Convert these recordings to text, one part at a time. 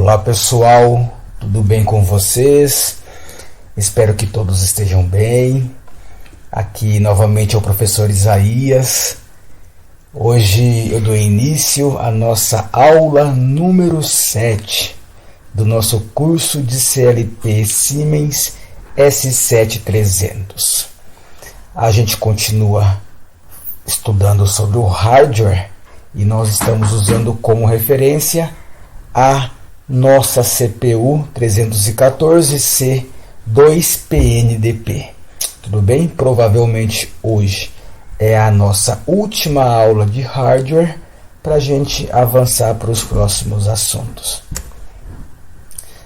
Olá pessoal, tudo bem com vocês? Espero que todos estejam bem. Aqui novamente é o professor Isaías. Hoje eu dou início à nossa aula número 7 do nosso curso de CLP Siemens S7300. A gente continua estudando sobre o hardware e nós estamos usando como referência a nossa CPU 314C 2PNDP. Tudo bem? Provavelmente hoje é a nossa última aula de hardware para a gente avançar para os próximos assuntos.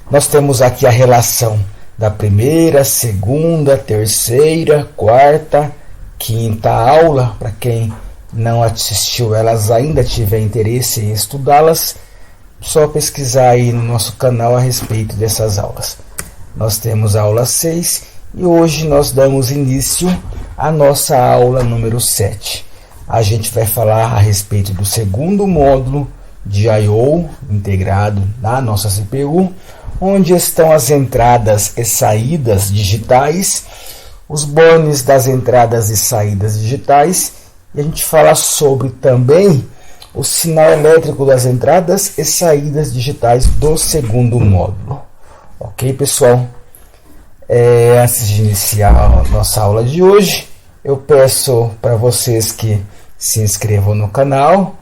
Nós temos aqui a relação da primeira, segunda, terceira, quarta, quinta aula. Para quem não assistiu elas ainda, tiver interesse em estudá-las, só pesquisar aí no nosso canal a respeito dessas aulas. Nós temos a aula 6 e hoje nós damos início à nossa aula número 7. A gente vai falar a respeito do segundo módulo de I/O integrado na nossa CPU, onde estão as entradas e saídas digitais, os bornes das entradas e saídas digitais, e a gente fala sobre também o sinal elétrico das entradas e saídas digitais do segundo módulo. Ok, pessoal? Antes de iniciar a nossa aula de hoje, eu peço para vocês que se inscrevam no canal,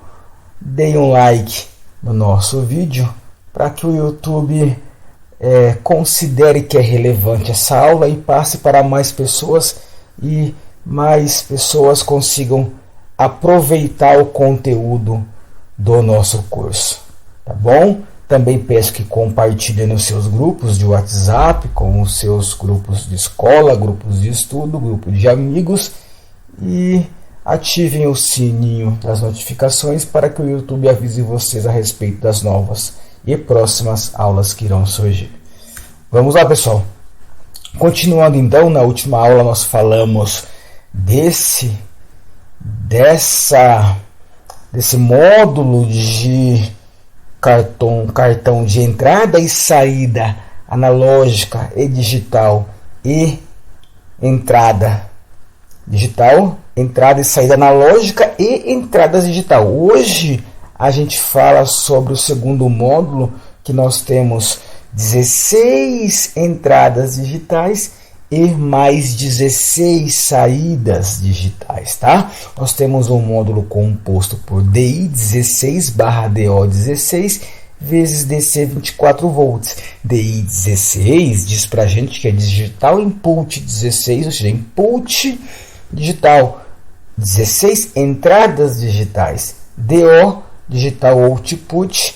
deem um like no nosso vídeo, para que o YouTube considere que é relevante essa aula e passe para mais pessoas e mais pessoas consigam aproveitar o conteúdo do nosso curso, tá bom? Também peço que compartilhem nos seus grupos de WhatsApp, com os seus grupos de escola, grupos de estudo, grupos de amigos, e ativem o sininho das notificações para que o YouTube avise vocês a respeito das novas e próximas aulas que irão surgir. Vamos lá, pessoal. Continuando então, na última aula nós falamos desse módulo de cartão de entrada e saída analógica e digital e entrada digital, entrada e saída analógica e entradas digital. Hoje a gente fala sobre o segundo módulo, que nós temos 16 entradas digitais e mais 16 saídas digitais, tá? Nós temos um módulo composto por DI 16/DO 16 vezes DC 24 volts. DI 16 diz pra gente que é digital input 16, ou seja, input digital, 16 entradas digitais. DO digital output,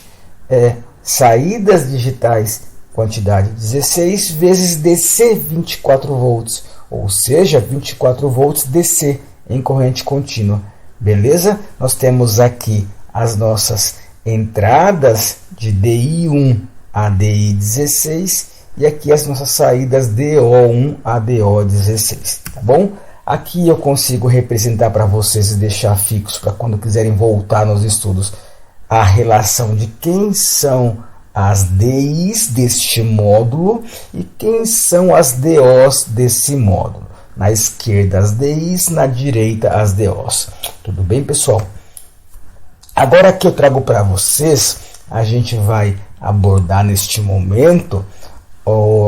saídas digitais, quantidade 16 vezes DC 24 volts, ou seja, 24 volts DC em corrente contínua. Beleza? Nós temos aqui as nossas entradas de DI1 a DI16 e aqui as nossas saídas DO1 a DO16, tá bom? Aqui eu consigo representar para vocês e deixar fixo para quando quiserem voltar nos estudos a relação de quem são as DIs deste módulo e quem são as DOs desse módulo. Na esquerda as DIs, na direita as DOs. Tudo bem, pessoal? Agora que eu trago para vocês, a gente vai abordar neste momento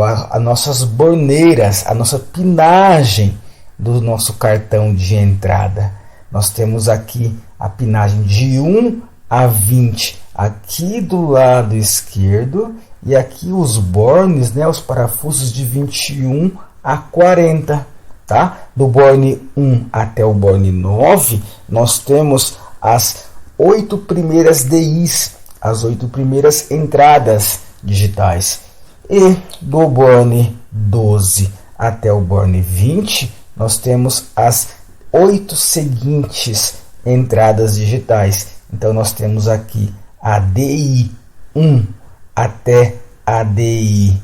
as nossas borneiras, a nossa pinagem do nosso cartão de entrada. Nós temos aqui a pinagem de 1 a 20 aqui do lado esquerdo e aqui os bornes, os parafusos de 21 a 40, tá? Do borne 1 até o borne 9, nós temos as 8 primeiras DIs, as 8 primeiras entradas digitais. E do borne 12 até o borne 20, nós temos as 8 seguintes entradas digitais. Então nós temos aqui a DI 1 até a DI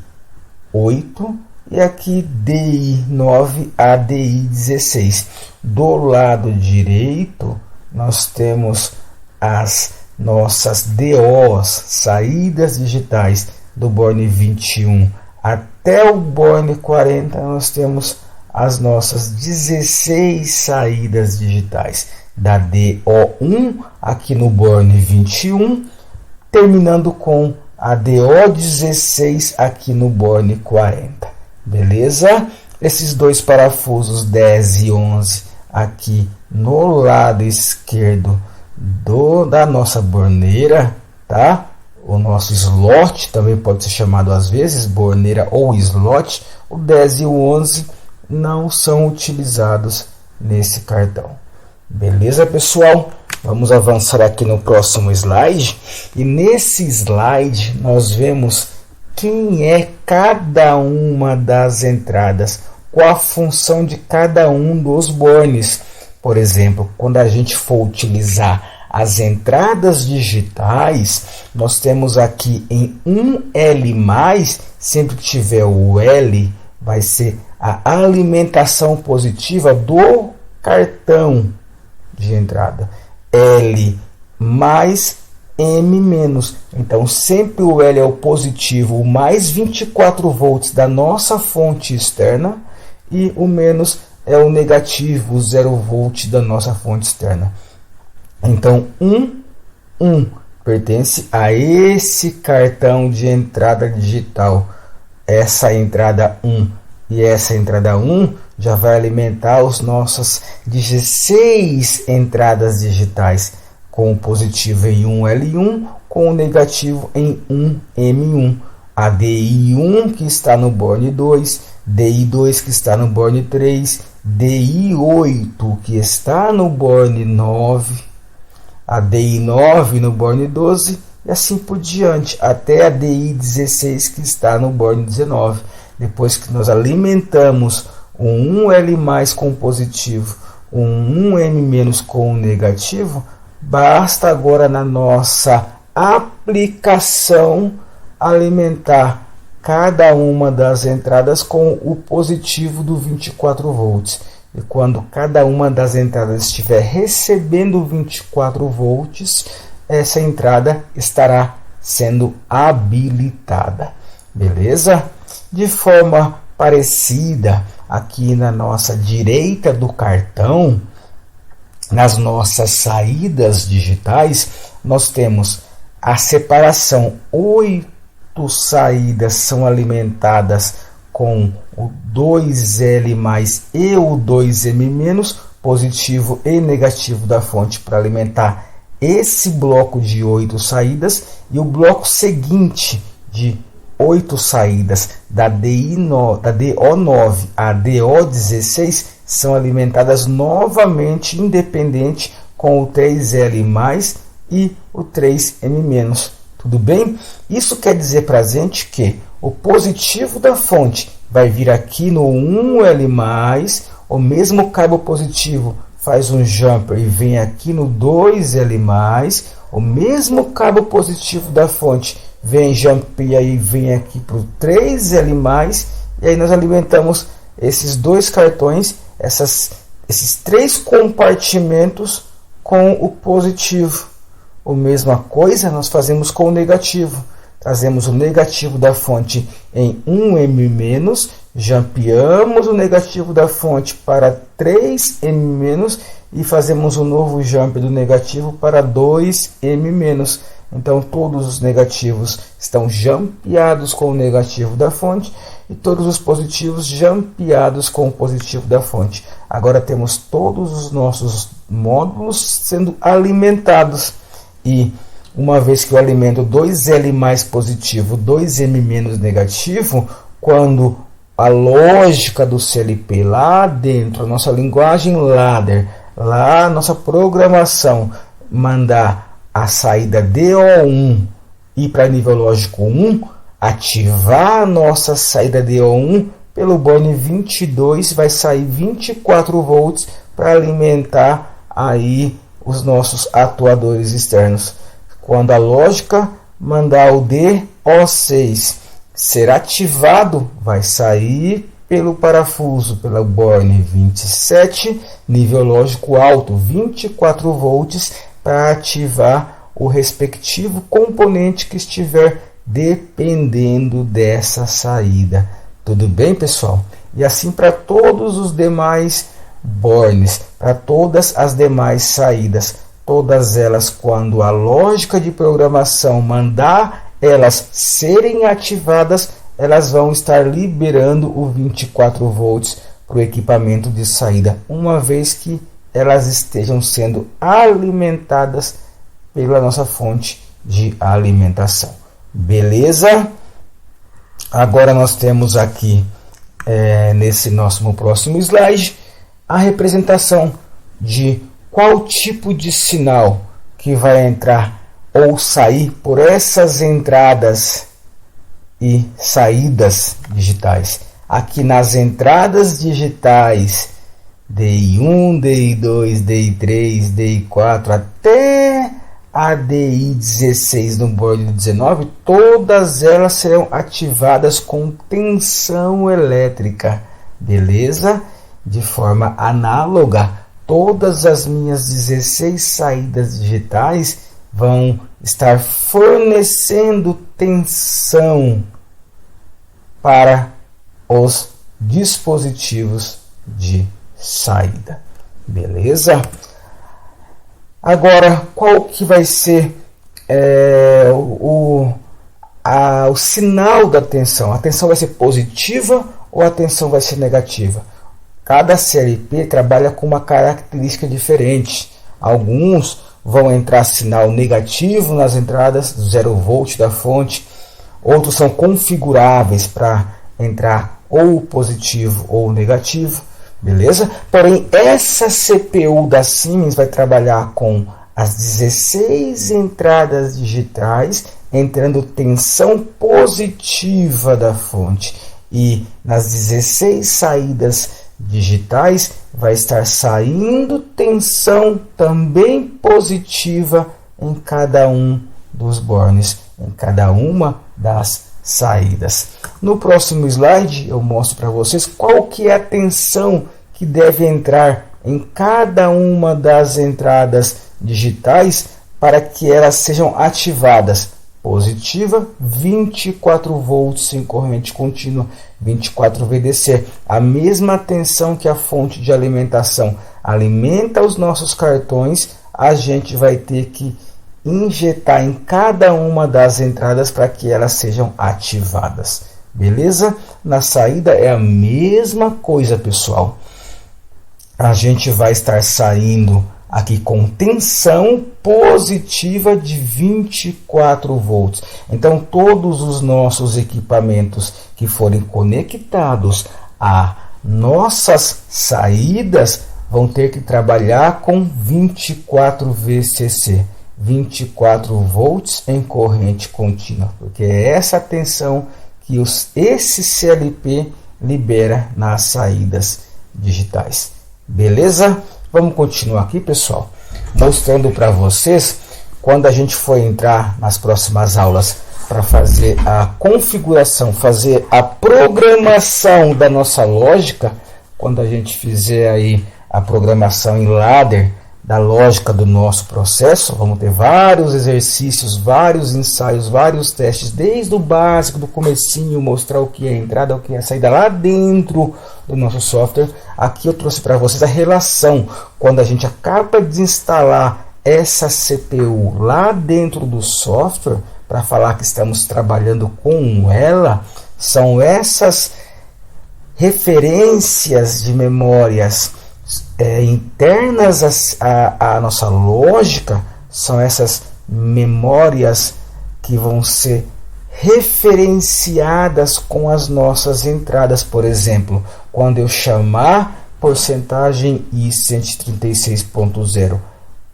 8 e aqui DI 9 a DI 16. Do lado direito nós temos as nossas DOs, saídas digitais do borne 21 até o borne 40, nós temos as nossas 16 saídas digitais da DO1 aqui no borne 21, terminando com a DO16 aqui no borne 40. Beleza? Esses dois parafusos 10 e 11 aqui no lado esquerdo da nossa borneira, tá? O nosso slot também pode ser chamado às vezes borneira ou slot. O 10 e o 11 não são utilizados nesse cartão. Beleza, pessoal? Vamos avançar aqui no próximo slide. E nesse slide nós vemos quem é cada uma das entradas, qual a função de cada um dos bornes. Por exemplo, quando a gente for utilizar as entradas digitais, nós temos aqui em 1L+, sempre que tiver o L, vai ser a alimentação positiva do cartão de entrada. L mais M-. Então, sempre o L é o positivo, o mais 24 volts da nossa fonte externa, e o menos é o negativo, o 0 volt da nossa fonte externa. Então, 1 pertence a esse cartão de entrada digital. Essa entrada 1 e essa entrada 1 já vai alimentar as nossas 16 entradas digitais, com o positivo em 1L1, com o negativo em 1M1. A DI1 que está no borne 2, DI2 que está no borne 3, DI8 que está no borne 9, a DI9 no borne 12 e assim por diante, até a DI16 que está no borne 19. Depois que nós alimentamos um 1L+ com positivo, um 1M- com negativo, basta agora na nossa aplicação alimentar cada uma das entradas com o positivo do 24 volts. E quando cada uma das entradas estiver recebendo 24 volts, essa entrada estará sendo habilitada. Beleza? De forma parecida, aqui na nossa direita do cartão, nas nossas saídas digitais, nós temos a separação. 8 saídas são alimentadas com o 2L+ e o 2M-, positivo e negativo da fonte, para alimentar esse bloco de 8 saídas, e o bloco seguinte de 8 saídas da DO9 a DO16 são alimentadas novamente independente com o 3L+ e o 3M-. Tudo bem? Isso quer dizer para a gente que o positivo da fonte vai vir aqui no 1L+, o mesmo cabo positivo faz um jumper e vem aqui no 2L+, o mesmo cabo positivo da fonte vem jump e aí vem aqui para o 3L+, e aí nós alimentamos esses dois cartões, esses 3 compartimentos com o positivo. A mesma coisa nós fazemos com o negativo. Trazemos o negativo da fonte em 1M-, jumpeamos o negativo da fonte para 3M- e fazemos um novo jump do negativo para 2M-. Então, todos os negativos estão jumpeados com o negativo da fonte e todos os positivos jumpeados com o positivo da fonte. Agora temos todos os nossos módulos sendo alimentados. E uma vez que eu alimento 2L+ positivo, 2M- negativo, quando a lógica do CLP lá dentro, a nossa linguagem ladder, lá a nossa programação, mandar a saída DO1 ir para nível lógico 1, ativar a nossa saída DO1 pelo borne 22, vai sair 24 volts para alimentar aí os nossos atuadores externos. Quando a lógica mandar o DO6 ser ativado, vai sair pelo parafuso, pela borne 27, nível lógico alto, 24 volts, para ativar o respectivo componente que estiver dependendo dessa saída. Tudo bem, pessoal? E assim para todos os demais bornes, para todas as demais saídas, todas elas, quando a lógica de programação mandar elas serem ativadas, elas vão estar liberando o 24 volts para o equipamento de saída, uma vez que elas estejam sendo alimentadas pela nossa fonte de alimentação. Beleza? Agora nós temos aqui, nesse nosso próximo slide, a representação de qual tipo de sinal que vai entrar ou sair por essas entradas e saídas digitais. Aqui nas entradas digitais DI1, DI2, DI3, DI4 até a DI16 no board 19, todas elas serão ativadas com tensão elétrica, beleza? De forma análoga, todas as minhas 16 saídas digitais vão estar fornecendo tensão para os dispositivos de saída, beleza? Agora, qual que vai ser o sinal da tensão? A tensão vai ser positiva ou a tensão vai ser negativa? Cada CLP trabalha com uma característica diferente. Alguns vão entrar sinal negativo nas entradas, 0 volt da fonte. Outros são configuráveis para entrar ou positivo ou negativo. Beleza? Porém, essa CPU da Siemens vai trabalhar com as 16 entradas digitais entrando tensão positiva da fonte, e nas 16 saídas digitais vai estar saindo tensão também positiva em cada um dos bornes, em cada uma das saídas. No próximo slide eu mostro para vocês qual que é a tensão que deve entrar em cada uma das entradas digitais para que elas sejam ativadas. Positiva, 24 volts em corrente contínua, 24 VDC. A mesma tensão que a fonte de alimentação alimenta os nossos cartões, a gente vai ter que injetar em cada uma das entradas para que elas sejam ativadas. Beleza? Na saída é a mesma coisa, pessoal. A gente vai estar saindo aqui com tensão positiva de 24 volts. Então, todos os nossos equipamentos que forem conectados a nossas saídas vão ter que trabalhar com 24 VCC, 24 volts em corrente contínua, porque é essa tensão que esse CLP libera nas saídas digitais. Beleza? Vamos continuar aqui, pessoal, mostrando para vocês quando a gente for entrar nas próximas aulas para fazer a configuração, fazer a programação da nossa lógica. Quando a gente fizer aí a programação em ladder da lógica do nosso processo, vamos ter vários exercícios, vários ensaios, vários testes, desde o básico, do comecinho, mostrar o que é a entrada, o que é a saída lá dentro do nosso software. Aqui eu trouxe para vocês a relação, quando a gente acaba de instalar essa CPU lá dentro do software, para falar que estamos trabalhando com ela, são essas referências de memórias internas à nossa lógica, são essas memórias que vão ser referenciadas com as nossas entradas. Por exemplo, quando eu chamar porcentagem I136.0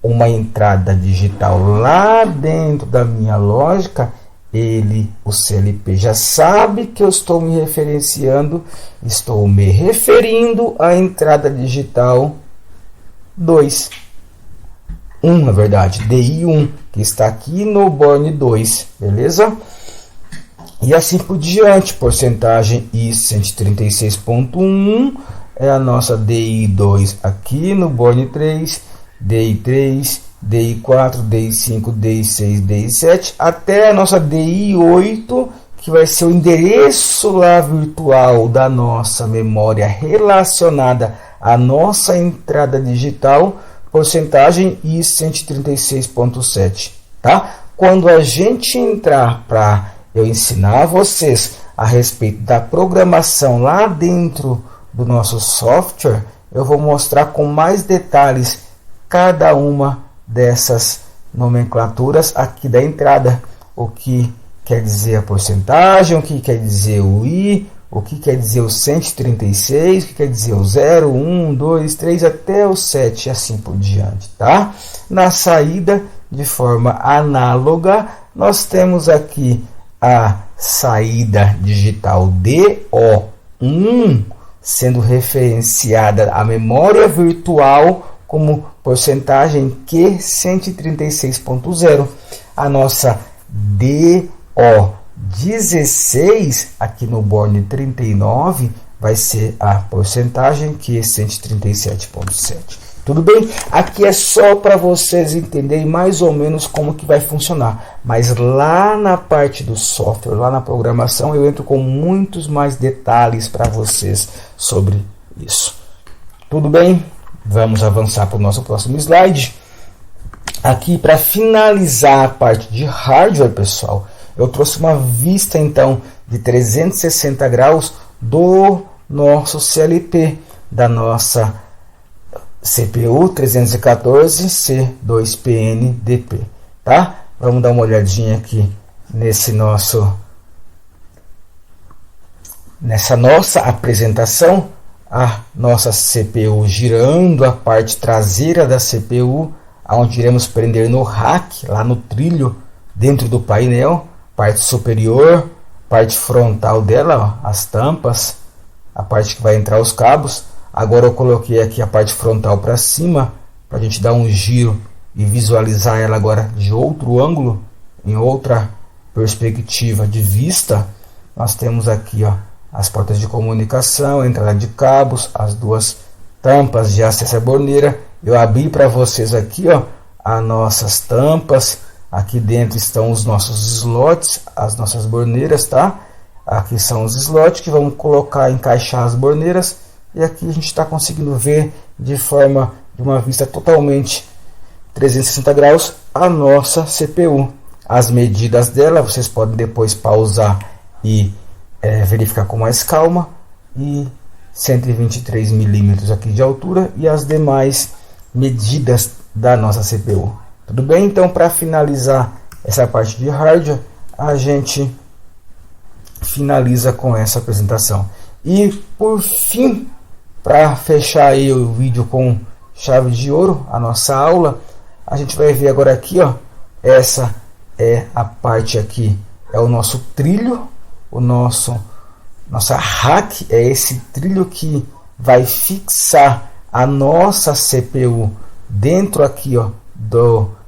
uma entrada digital lá dentro da minha lógica, o CLP já sabe que eu estou me referenciando, estou me referindo à entrada digital 2, 1 na verdade, DI1, que está aqui no borne 2, beleza? E assim por diante, porcentagem I136.1 é a nossa DI2 aqui no borne 3, DI3, DI4, DI5, DI6, DI7, até a nossa DI8, que vai ser o endereço lá virtual da nossa memória relacionada à nossa entrada digital, porcentagem e 136.7, tá? Quando a gente entrar para eu ensinar vocês a respeito da programação lá dentro do nosso software, eu vou mostrar com mais detalhes cada uma dessas nomenclaturas aqui da entrada, o que quer dizer a porcentagem, o que quer dizer o I, o que quer dizer o 136, o que quer dizer o 0, 1, 2, 3 até o 7 e assim por diante, tá? Na saída, de forma análoga, nós temos aqui a saída digital DO1 sendo referenciada a memória virtual como porcentagem Q136.0. A nossa DO16 aqui no borne 39 vai ser a porcentagem Q137.7. Tudo bem? Aqui é só para vocês entenderem mais ou menos como que vai funcionar. Mas lá na parte do software, lá na programação, eu entro com muitos mais detalhes para vocês sobre isso. Tudo bem? Vamos avançar para o nosso próximo slide. Aqui, para finalizar a parte de hardware, pessoal, eu trouxe uma vista, então, de 360 graus do nosso CLP, da nossa CPU 314C2PNDP, tá? Vamos dar uma olhadinha aqui nessa nossa apresentação, a nossa CPU girando a parte traseira da CPU, onde iremos prender no rack, lá no trilho, dentro do painel, parte superior, parte frontal dela, ó, as tampas, a parte que vai entrar os cabos. Agora eu coloquei aqui a parte frontal para cima, para a gente dar um giro e visualizar ela agora de outro ângulo, em outra perspectiva de vista. Nós temos aqui, ó, as portas de comunicação, entrada de cabos, as duas tampas de acesso à borneira. Eu abri para vocês aqui, ó, as nossas tampas. Aqui dentro estão os nossos slots, as nossas borneiras, tá? Aqui são os slots que vamos colocar, encaixar as borneiras. E aqui a gente está conseguindo ver de uma vista totalmente 360 graus a nossa CPU. As medidas dela, vocês podem depois pausar e verificar com mais calma. E 123 milímetros aqui de altura e as demais medidas da nossa CPU. Tudo bem? Então, para finalizar essa parte de hardware, a gente finaliza com essa apresentação. E por fim, para fechar aí o vídeo com chave de ouro, a nossa aula, a gente vai ver agora aqui, ó, essa é a parte aqui, é o nosso trilho, nossa rack é esse trilho que vai fixar a nossa CPU dentro aqui, ó,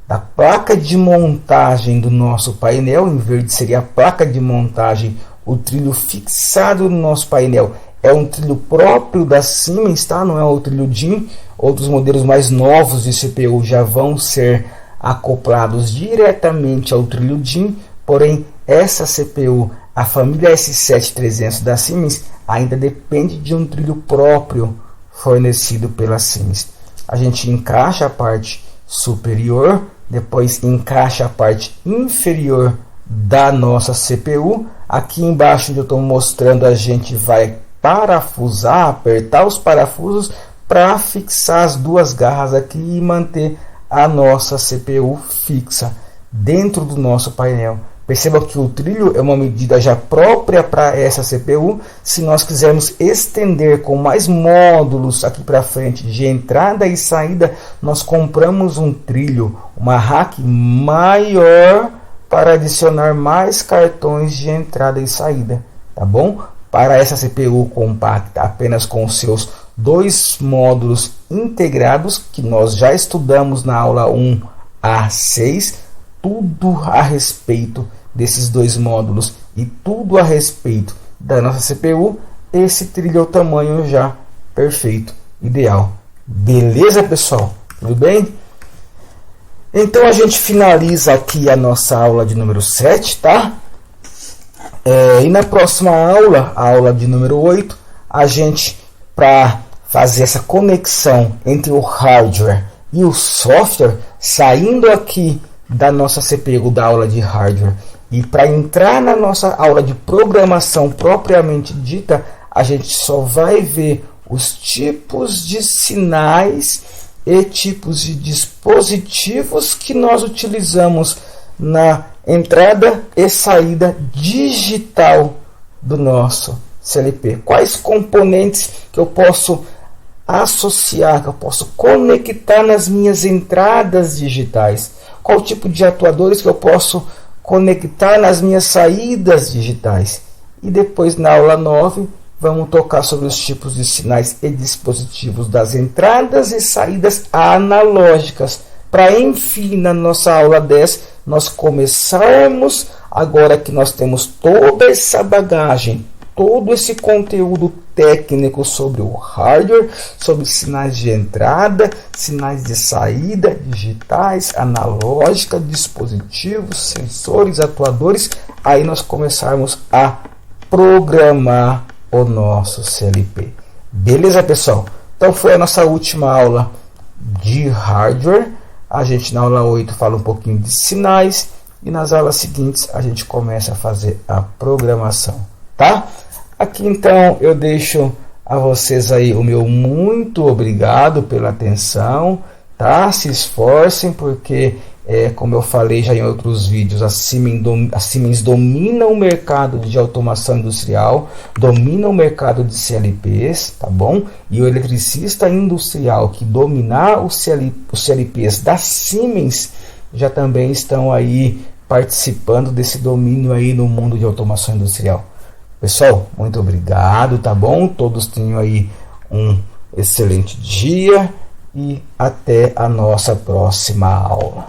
da placa de montagem do nosso painel. Em verde seria a placa de montagem, o trilho fixado no nosso painel. É um trilho próprio da Siemens, tá? Não é o trilho DIN. Outros modelos mais novos de CPU já vão ser acoplados diretamente ao trilho DIN. Porém, essa CPU, a família S7300 da Siemens, ainda depende de um trilho próprio fornecido pela Siemens. A gente encaixa a parte superior, depois encaixa a parte inferior da nossa CPU. Aqui embaixo onde eu estou mostrando, a gente vai parafusar, apertar os parafusos para fixar as duas garras aqui e manter a nossa CPU fixa dentro do nosso painel. Perceba que o trilho é uma medida já própria para essa CPU. Se nós quisermos estender com mais módulos aqui para frente de entrada e saída, nós compramos um trilho, uma rack maior para adicionar mais cartões de entrada e saída, tá bom? Para essa CPU compacta, apenas com os seus dois módulos integrados, que nós já estudamos na aula 1 a 6, tudo a respeito desses dois módulos e tudo a respeito da nossa CPU, esse trilho é o tamanho já perfeito, ideal. Beleza, pessoal? Tudo bem? Então a gente finaliza aqui a nossa aula de número 7, tá? E na próxima aula, a aula de número 8, a gente, para fazer essa conexão entre o hardware e o software, saindo aqui da nossa CPU da aula de hardware e para entrar na nossa aula de programação propriamente dita, a gente só vai ver os tipos de sinais e tipos de dispositivos que nós utilizamos na entrada e saída digital do nosso CLP. Quais componentes que eu posso associar, que eu posso conectar nas minhas entradas digitais? Qual tipo de atuadores que eu posso conectar nas minhas saídas digitais? E depois, na aula 9, vamos tocar sobre os tipos de sinais e dispositivos das entradas e saídas analógicas, para enfim, na nossa aula 10, nós começarmos, agora que nós temos toda essa bagagem, todo esse conteúdo técnico sobre o hardware, sobre sinais de entrada, sinais de saída, digitais, analógica, dispositivos, sensores, atuadores, aí nós começarmos a programar o nosso CLP. Beleza, pessoal? Então foi a nossa última aula de hardware. A gente na aula 8 fala um pouquinho de sinais e nas aulas seguintes a gente começa a fazer a programação, tá? Aqui então eu deixo a vocês aí o meu muito obrigado pela atenção, tá? Se esforcem porque como eu falei já em outros vídeos, a Siemens domina o mercado de automação industrial, domina o mercado de CLPs, tá bom? E o eletricista industrial que dominar os CLPs da Siemens já também estão aí participando desse domínio aí no mundo de automação industrial. Pessoal, muito obrigado, tá bom? Todos tenham aí um excelente dia e até a nossa próxima aula.